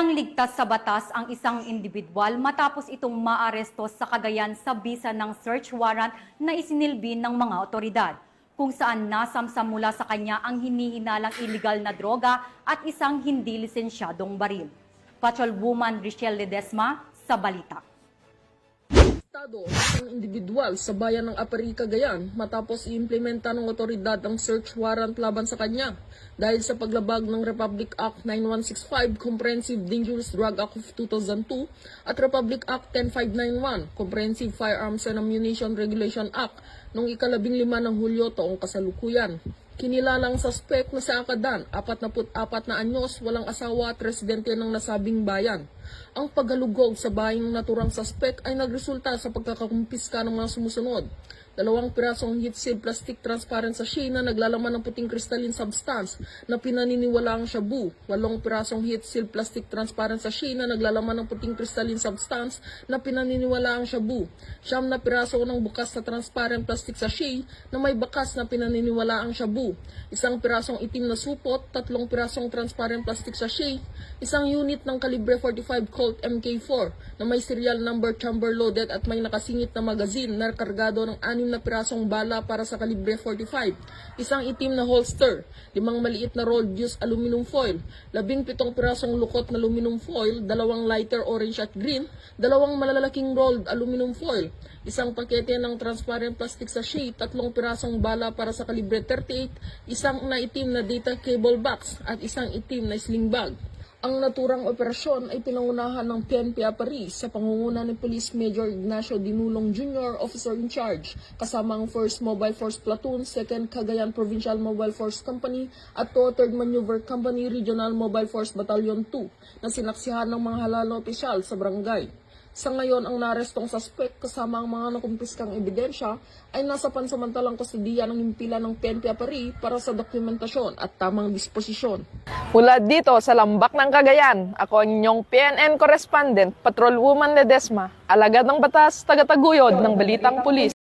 Walang ligtas sa batas ang isang individual matapos itong maaresto sa Cagayan sa bisa ng search warrant na isinilbi ng mga otoridad, kung saan nasamsam mula sa kanya ang hinihinalang illegal na droga at isang hindi lisensyadong baril. Patrolwoman Richelle Ledesma sa balita. Estado ng individual sa bayan ng Apari, Cagayan matapos i-implementa ng otoridad ang search warrant laban sa kanya dahil sa paglabag ng Republic Act 9165 Comprehensive Dangerous Drug Act of 2002 at Republic Act 10591 Comprehensive Firearms and Ammunition Regulation Act noong ika-15 ng Hulyo taong kasalukuyan. Kinilalang suspect na si Akadan, 44 na anyos, walang asawa at residente ng nasabing bayan. Ang paghalugog sa bayang naturang suspect ay nagresulta sa pagkakakumpiska ng mga sumusunod. 2 pirasong heat-sealed plastic transparent sachet na naglalaman ng puting crystalline substance na pinaniniwalaang shabu. 8 pirasong heat-sealed plastic transparent sachet na naglalaman ng puting crystalline substance na pinaniniwalaang shabu. 9 na piraso ng bukas na transparent plastic sachet na may bakas na pinaniniwalaang shabu. 1 pirasong itim na supot, 3 pirasong transparent plastic sachet, 1 unit ng kalibre 45 Colt MK4 na may serial number chamber loaded at may nakasingit na magazine na kargado ng 6 na pirasong bala para sa kalibre 45, 1 itim na holster, 5 maliit na rolled used aluminum foil, 17 pirasong lukot na aluminum foil, 2 lighter orange at green, 2 malalaking rolled aluminum foil, 1 pakete ng transparent plastic sachet, 3 pirasong bala para sa kalibre 38, 1 na itim na data cable box at 1 itim na sling bag. Ang naturang operasyon ay pinangunahan ng PNP Apari sa pangunguna ni Police Major Ignacio Dinulong Jr., Officer in Charge, kasama ang 1st Mobile Force Platoon, 2nd Cagayan Provincial Mobile Force Company at 3rd Maneuver Company Regional Mobile Force Battalion 2 na sinaksihan ng mga halal opisyal sa barangay. Sa ngayon, ang narestong suspect kasama ang mga nakumpiskang ebidensya ay nasa pansamantalang kustodiya ng himpilan ng PNP Apari para sa dokumentasyon at tamang disposisyon. Mula dito sa Lambak ng Cagayan, ako ang inyong PNN correspondent, Patrolwoman Ledesma, alagad ng batas, tagataguyod ng Balitang Pulis.